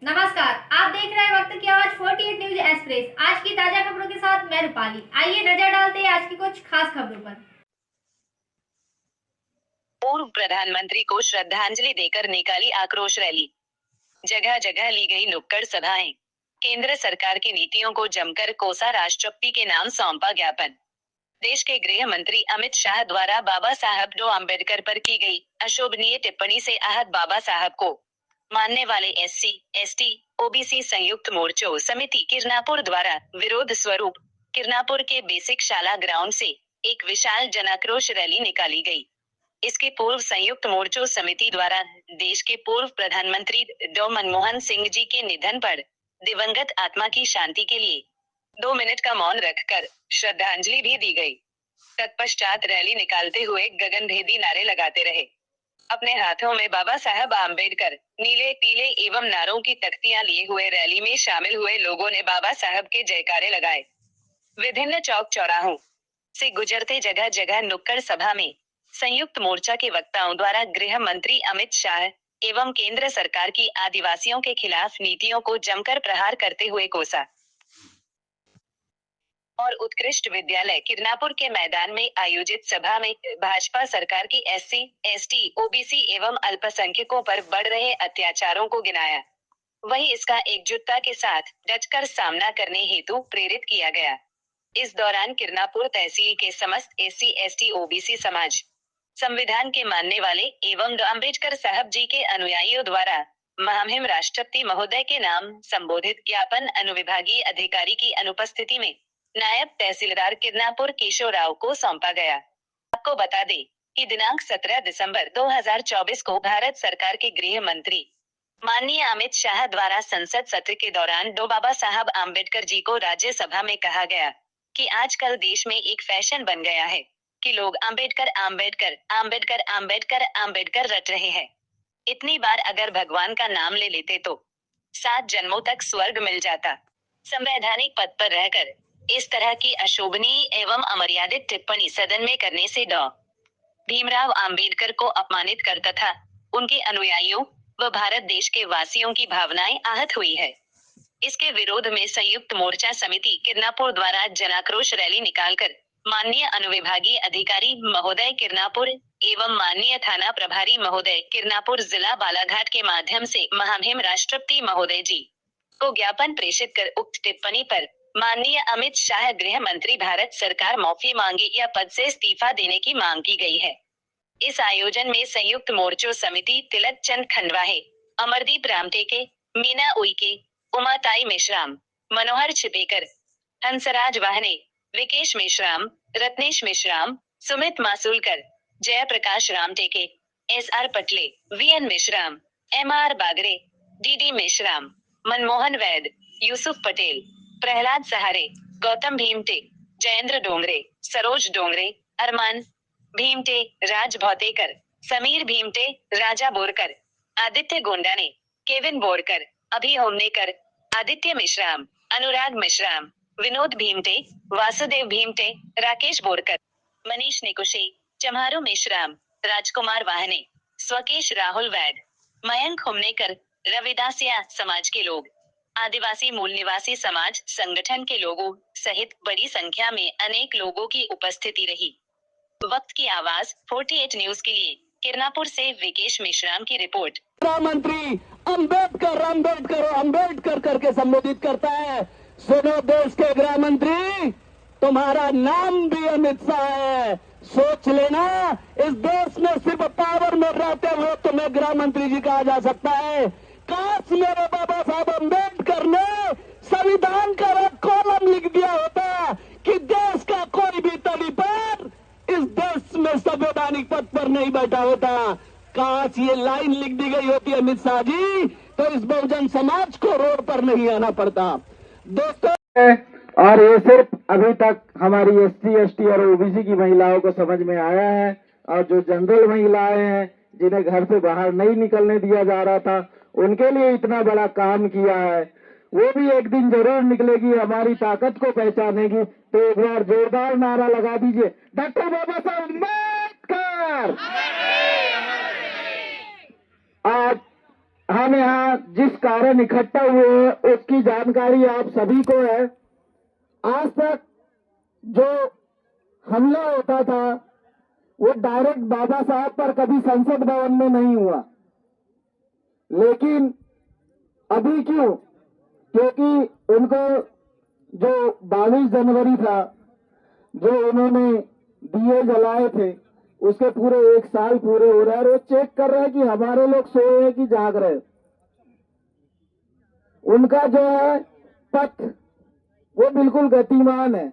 नमस्कार, आप देख रहे हैं वक्त की आवाज 48 न्यूज एक्सप्रेस। आज की ताजा खबरों के साथ मैं रूपाली। आइए नजर डालते हैं आज की कुछ खास खबरों पर। पूर्व प्रधानमंत्री को श्रद्धांजलि देकर निकाली आक्रोश रैली। जगह जगह ली गई नुक्कड़ सभाएं। केंद्र सरकार की नीतियों को जमकर कोसा, राष्ट्रपति के नाम सौंपा ज्ञापन। देश के गृह मंत्री अमित शाह द्वारा बाबा साहब डॉ अम्बेडकर पर की गई अशोभनीय टिप्पणी से आहत बाबा साहब को मानने वाले एससी, एसटी, ओबीसी संयुक्त मोर्चों समिति किरनापुर द्वारा विरोध स्वरूप किरनापुर के बेसिक शाला ग्राउंड से एक विशाल जनाक्रोश रैली निकाली गई। इसके पूर्व संयुक्त मोर्चों समिति द्वारा देश के पूर्व प्रधानमंत्री डॉ मनमोहन सिंह जी के निधन पर दिवंगत आत्मा की शांति के लिए 2 मिनट का मौन रखकर श्रद्धांजलि भी दी गई। तत्पश्चात रैली निकालते हुए गगनभेदी नारे लगाते रहे। अपने हाथों में बाबा साहब आम्बेडकर, नीले पीले एवं नारों की तख्तियां लिए हुए रैली में शामिल हुए लोगों ने बाबा साहब के जयकारे लगाए। विभिन्न चौक चौराहों से गुजरते जगह जगह नुक्कड़ सभा में संयुक्त मोर्चा के वक्ताओं द्वारा गृह मंत्री अमित शाह एवं केंद्र सरकार की आदिवासियों के खिलाफ नीतियों को जमकर प्रहार करते हुए कोसा और उत्कृष्ट विद्यालय किरनापुर के मैदान में आयोजित सभा में भाजपा सरकार की एससी, एसटी, ओबीसी एवं अल्पसंख्यकों पर बढ़ रहे अत्याचारों को गिनाया। वहीं इसका एकजुटता के साथ डटकर सामना करने हेतु प्रेरित किया गया। इस दौरान किरनापुर तहसील के समस्त एससी, एसटी, ओबीसी समाज, संविधान के मानने वाले एवं डॉ अम्बेडकर साहब जी के अनुयायियों द्वारा महामहिम राष्ट्रपति महोदय के नाम संबोधित ज्ञापन अनुविभागीय अधिकारी की अनुपस्थिति में नायब तहसीलदार किरनापुर केशव राव को सौंपा गया। आपको बता दें कि दिनांक 17 दिसंबर 2024 को भारत सरकार के गृह मंत्री माननीय अमित शाह द्वारा संसद सत्र के दौरान डॉ बाबा साहब आम्बेडकर जी को राज्यसभा में कहा गया कि आजकल देश में एक फैशन बन गया है कि लोग आम्बेडकर आम्बेडकर आम्बेडकर आम्बेडकर आम्बेडकर रट रहे हैं। इतनी बार अगर भगवान का नाम ले लेते तो 7 जन्मों तक स्वर्ग मिल जाता। संवैधानिक पद पर रहकर इस तरह की अशोभनीय एवं अमर्यादित टिप्पणी सदन में करने से डॉ भीमराव आम्बेडकर को अपमानित कर तथा उनके अनुयायियों व भारत देश के वासियों की भावनाएं आहत हुई है। इसके विरोध में संयुक्त मोर्चा समिति किरनापुर द्वारा जनाक्रोश रैली निकालकर माननीय अनुविभागीय अधिकारी महोदय किरनापुर एवं माननीय थाना प्रभारी महोदय किरनापुर जिला बालाघाट के माध्यम से महामहिम राष्ट्रपति महोदय जी को ज्ञापन प्रेषित कर उक्त टिप्पणी पर माननीय अमित शाह गृह मंत्री भारत सरकार माफी मांगे या पद से इस्तीफा देने की मांग की गई है। इस आयोजन में संयुक्त मोर्चों समिति तिलक चंद खंडवाहे, अमरदीप रामटेके, मीना उइके, उमाताई मेश्राम, मनोहर छिपेकर, हंसराज वाहने, विकेश मेश्राम, रत्नेश मेश्राम, सुमित मासूलकर, जयप्रकाश रामटेके, एस.आर. पटले, VN. Meshram, MR. Bagre, DD. Meshram, Manmohan वैद, यूसुफ पटेल, प्रहलाद सहारे, गौतम भीमटे, जयेंद्र डोंगरे, सरोज डोंगरे, अरमान भीमटे, राज भौतेकर, समीर भीमटे, राजा बोरकर, आदित्य गोंडाने, केविन बोरकर, अभि होमनेकर, आदित्य मिश्राम, अनुराग मिश्राम, विनोद भीमटे, वासुदेव भीमटे, राकेश बोरकर, मनीष निकुशे, चम्हारू मिश्राम, राजकुमार वाहने, स्वकेश राहुल वैद, मयंक होमनेकर, रविदासिया समाज के लोग, आदिवासी मूल निवासी समाज संगठन के लोगों सहित बड़ी संख्या में अनेक लोगों की उपस्थिति रही। वक्त की आवाज 48 न्यूज के लिए किरनापुर से विकेश मेश्राम की रिपोर्ट। मंत्री अंबेडकर अंबेडकर अंबेडकर करके संबोधित करता है। सुनो देश के गृह मंत्री, तुम्हारा नाम भी अमित शाह है। सोच लेना, इस देश में सिर्फ पावर में रहते हुए तुम्हें गृह मंत्री जी कहा जा सकता है। काश मेरे बाबा साहब अंबेडकर ने संविधान का एक कॉलम लिख दिया होता कि देश का कोई भी तलीपर इस देश में संवैधानिक पद पर नहीं बैठा होता। काश ये लाइन लिख दी गई होती अमित शाह जी, तो इस बहुजन समाज को रोड पर नहीं आना पड़ता। दोस्तों, और ये सिर्फ अभी तक हमारी एससी, एसटी और ओबीसी की महिलाओं को समझ में आया है, और जो जनरल महिलाएं हैं जिन्हें घर से बाहर नहीं निकलने दिया जा रहा था, उनके लिए इतना बड़ा काम किया है, वो भी एक दिन जरूर निकलेगी, हमारी ताकत को पहचानेगी। तो एक बार जोरदार नारा लगा दीजिए, डॉक्टर बाबा साहब अम्बेडकर। आज हम यहाँ जिस कारण इकट्ठा हुए हैं उसकी जानकारी आप सभी को है। आज तक जो हमला होता था वो डायरेक्ट बाबा साहब पर कभी संसद भवन में नहीं हुआ, लेकिन अभी क्यों? क्योंकि उनको जो 22 जनवरी था, जो उन्होंने दिए जलाए थे, उसके पूरे 1 साल पूरे हो रहे हैं और वो चेक कर रहे हैं कि हमारे लोग सोए हैं कि जाग रहे हैं। उनका जो है पथ वो बिल्कुल गतिमान है।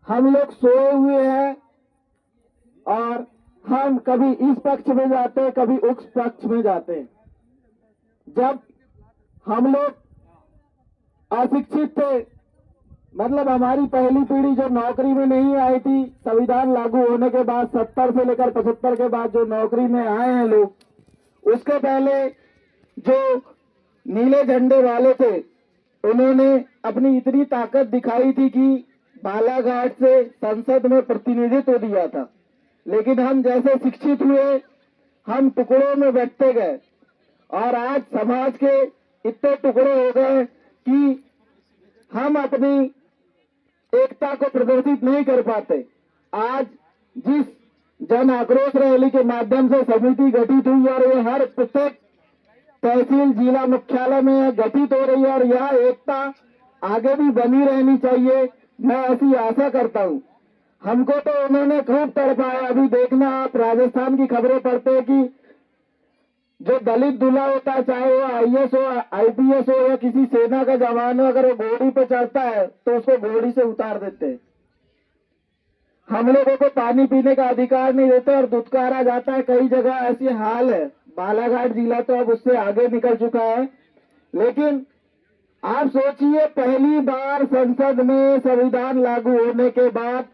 हम लोग सोए हुए हैं और हम कभी इस पक्ष में जाते हैं, कभी उस पक्ष में जाते हैं। जब हम लोग अशिक्षित थे, मतलब हमारी पहली पीढ़ी जो नौकरी में नहीं आई थी, संविधान लागू होने के बाद 70 से लेकर 75 के बाद जो नौकरी में आए हैं लोग, उसके पहले जो नीले झंडे वाले थे उन्होंने अपनी इतनी ताकत दिखाई थी कि बालाघाट से संसद में प्रतिनिधित्व दिया था। लेकिन हम जैसे शिक्षित हुए, हम टुकड़ों में बैठते गए और आज समाज के इतने टुकड़े हो गए कि हम अपनी एकता को प्रदर्शित नहीं कर पाते। आज जिस जन आक्रोश रैली के माध्यम से समिति गठित हुई और ये हर प्रत्येक तहसील जिला मुख्यालय में गठित हो रही है और यह एकता आगे भी बनी रहनी चाहिए, मैं ऐसी आशा करता हूँ। हमको तो उन्होंने खूब तड़पाया। अभी देखना आप राजस्थान की खबरें पढ़ते हैं कि जो दलित दूल्हा होता है, चाहे वो IAS हो, IPS हो या किसी सेना का जवान हो, अगर वो घोड़ी पे चढ़ता है तो उसको घोड़ी से उतार देते हैं। हम लोगों को पानी पीने का अधिकार नहीं देते और दुत्कारा जाता है। कई जगह ऐसी हाल है। बालाघाट जिला तो अब उससे आगे निकल चुका है। लेकिन आप सोचिए, पहली बार संसद में संविधान लागू होने के बाद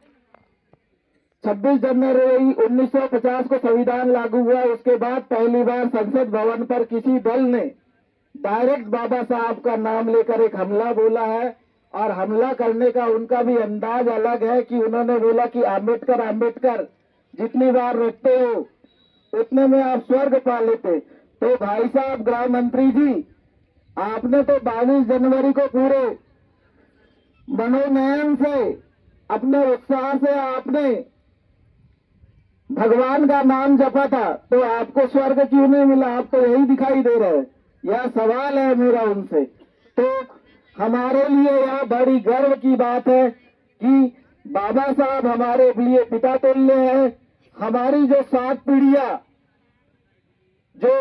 26 जनवरी 1950 को संविधान लागू हुआ। उसके बाद पहली बार संसद भवन पर किसी दल ने डायरेक्ट बाबा साहब का नाम लेकर एक हमला बोला है। और हमला करने का उनका भी अंदाज अलग है कि उन्होंने बोला कि आम्बेडकर आम्बेडकर जितनी बार रटते हो उतने में आप स्वर्ग पा लेते। तो भाई साहब गृह मंत्री जी, आपने तो 22 जनवरी को पूरे मनोनयन से, अपने उत्साह से आपने भगवान का नाम जपा था, तो आपको स्वर्ग क्यों नहीं मिला? आप तो यही दिखाई दे रहे हैं। यह सवाल है मेरा उनसे। तो हमारे लिए यह बड़ी गर्व की बात है कि बाबा साहब हमारे लिए पिता तुल्य है। हमारी जो 7 पीढ़ियां जो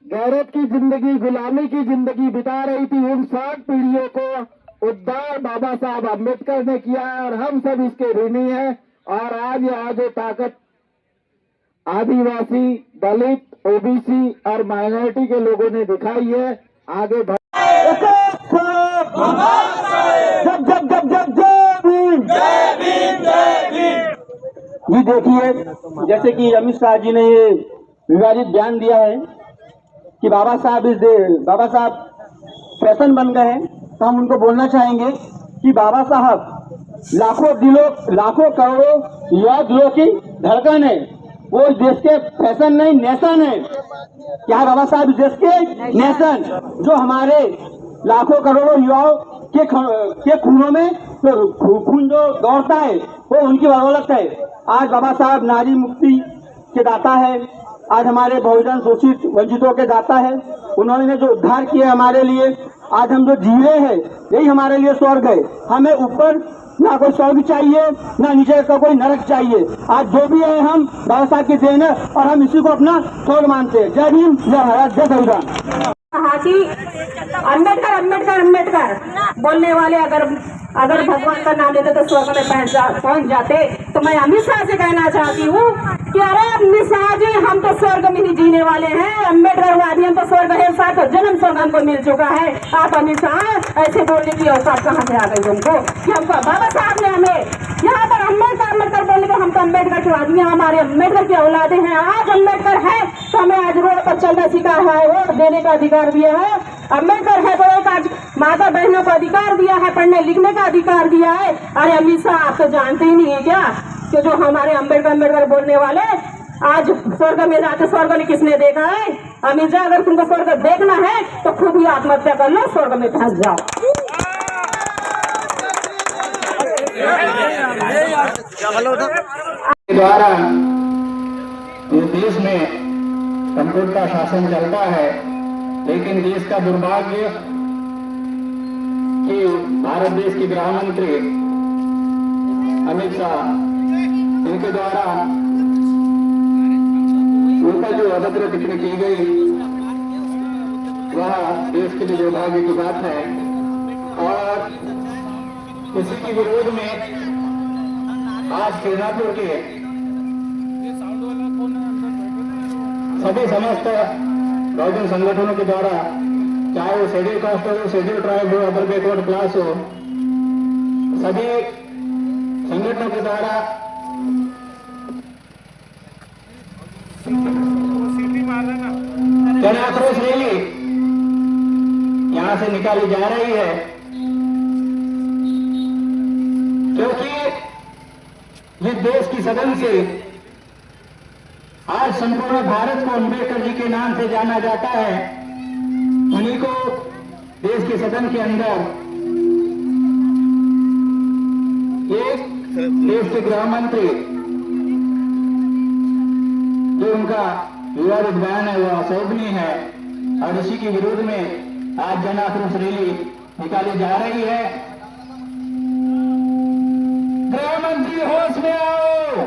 गैरत की जिंदगी, गुलामी की जिंदगी बिता रही थी, उन 7 पीढ़ियों को उद्धार बाबा साहब अम्बेडकर ने किया है और हम सब इसके ऋणी हैं। और आज यहाँ जो ताकत आदिवासी, दलित, OBC और माइनॉरिटी के लोगों ने दिखाई है, आगे बढ़ जब जब जब जब जय भीम जय भीम जय भीम। ये देखिए, जैसे कि अमित शाह जी ने ये विवादित बयान दिया है कि बाबा साहब फैशन बन गए हैं, तो हम उनको बोलना चाहेंगे कि बाबा साहब लाखों दिलों, लाखों करोड़ों युवा दिलों की धड़कन है। वो देश के फैशन नहीं, नेशन है। क्या बाबा साहब देश के नेशन, जो हमारे लाखों करोड़ों युवाओं के खूनों में खून जो दौड़ता है वो उनकी बदौलत है। आज बाबा साहब नारी मुक्ति के दाता है। आज हमारे बहुजन शोषित वंचितों के दाता है। उन्होंने जो उद्धार किया हमारे लिए, आज हम जो जी रहे हैं यही हमारे लिए स्वर्ग है। हमें ऊपर ना कोई स्वर्ग चाहिए, ना नीचे का कोई नरक चाहिए। आज जो भी है हम बाबा साहब की देन है और हम इसी को अपना स्वर्ग मानते हैं। जय भीम, जय भारत, जय संविधान। अम्बेडकर अम्बेडकर अम्बेडकर बोलने वाले अगर भगवान का नाम लेते तो स्वर्ग में पहुंच जाते। तो मैं अमित शाह से कहना चाहती हूँ कि अरे अमित शाह जी, हम तो स्वर्ग में ही जीने वाले हैं। अम्बेडकरवादी हम तो स्वर्ग है, साथ जन्म स्वर्ग हमको मिल चुका है। आप अमित शाह ऐसे बोलने की औकात कहाँ से आ गई तुमको कि हमको बाबा साहब ने हमें यहाँ पर अम्बेडकर अम्बेडकर बोलने को, हम तो अम्बेडकर के आदमी, हमारे अम्बेडकर की औलादे हैं। आज अम्बेडकर है तो हमें आज रोड पर चलना सीखा है, वोट देने का अधिकार दिया है। अम्बेडकर है तो एक आज माता बहनों को अधिकार दिया है, पढ़ने लिखने का अधिकार दिया है। अरे अमित शाह, आप तो जानते ही नहीं है क्या कि जो हमारे अम्बेडकर अम्बेडकर बोलने वाले आज स्वर्ग में जाते, स्वर्ग ने किसने देखा है? अमित शाह, अगर तुमको स्वर्ग देखना है तो खुद ही आत्महत्या कर लो, स्वर्ग में फंस जाओ। द्वारा इस देश में संपूर्ण का शासन चलता है, लेकिन देश का दुर्भाग्य कि भारत देश के गृह मंत्री अमित शाह, इनके द्वारा उनका जो अभद्र टिप्पणी की गई वह देश के लिए दुर्भाग्य की बात है। और इसी के विरोध में आज मिर्जापुर के सभी समस्त बहुजन संगठनों के द्वारा, चाहे वो शेड्यूल कास्ट हो, शेड्यूल ट्राइब हो, अदर बैकवर्ड क्लास हो, सभी संगठनों के द्वारा जन आक्रोश रैली यहां से निकाली जा रही है, क्योंकि इस देश की सदन से आज संपूर्ण भारत को अम्बेडकर जी के नाम से जाना जाता है। उन्हीं को देश के सदन के अंदर एक देश के गृह मंत्री, जो उनका विवादित बयान है वह अशोभनीय है, और इसी के विरोध में आज जन आक्रोश रैली निकाली जा रही है। गृह मंत्री होश में आओ,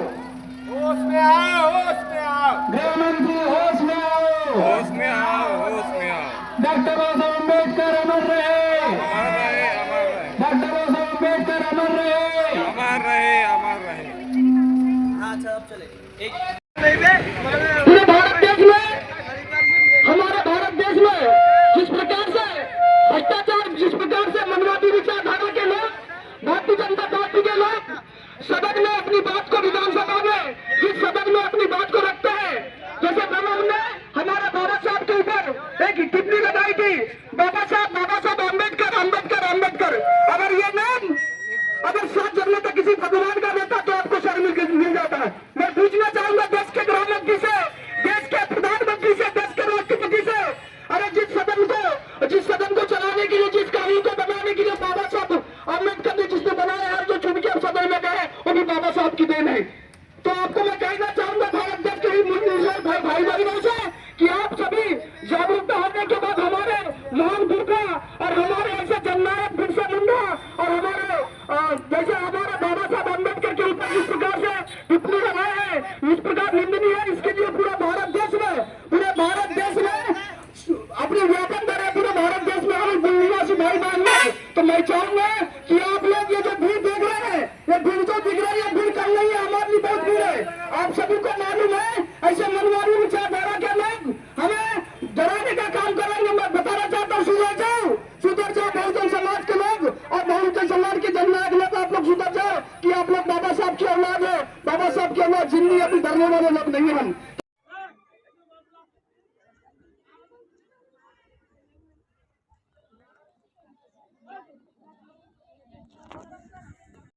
होश में आओ, होश में आओ, गृह मंत्री होश में आओ, होश में आओ, होश में आओ। डॉक्टर बाबा साहब अम्बेडकर अमर रहे, अमर रहे, अमर रहे, डॉक्टर बाबा साहब अम्बेडकर अमर रहे, अमर रहे, अमर रहे। पूरे भारत देश में, हमारे भारत देश में जिस प्रकार से भ्रष्टाचार, जिस प्रकार से मनवादी विचारधारा के लोग, भारतीय जनता पार्टी के लोग सदन में अपनी बात को, विधानसभा में जिस सदन में अपनी बात को रखते हैं, जैसे प्रमुख ने हमारे बाबा साहब के ऊपर एक टिप्पणी लगाई थी, बाबा साहब अम्बेडकर, अम्बेडकर, अम्बेडकर। अगर ये नाम अगर 7 जन्म तक किसी भगवान का रहता तो आपको शर्म मिल जाता है। मैं पूछना चाहूंगा देश के गृह मंत्री से, देश के प्रधानमंत्री से, देश के राष्ट्रपति से, अरे जिस सदन को चलाने के लिए, जिस कानून को बनाने के लिए बाबा साहब अम्बेडकर ने जिसने बनाया है, जो चुन के सदन में गए, वो भी बाबा साहब की देन है। तो आपको मैं कहना चाहूंगा भारत देश के भाई बहनों से कि आप सभी जागरूकता होने के बाद हमारे महान बुर्का और हमारे ऐसे जननायक बिरसा मुंडा और हमारे जैसे हमारे बाबा साहब अम्बेडकर के ऊपर जिस प्रकार से टिप्पणी लगाए हैं, इस प्रकार निंदनीय है। इसके लिए पूरे भारत देश में अपनी व्यापन करें, पूरे भारत देश में हमारे निवासी भाई बहन में। तो मैं चाहूंगा कि आप लोग ये जो भीड़ देख रहे हैं, ये भीड़ तो दिख रही है, भीड़ कम नहीं है, हमारे लिए बहुत भीड़ है। आप सभी को मालूम है ऐसे मनवादी विचारधारा के लोग हमें डराने का काम करेंगे। मैं बताना चाहता हूँ, सुधर जाओ बहुजन समाज के लोग और बहुजन समाज के जननायक लोग, आप लोग सुधर जाओ कि आप लोग बाबा साहब की औलाद है। बाबा साहब की औलाद जिंदगी अभी डरने वाले लोग नहीं हम।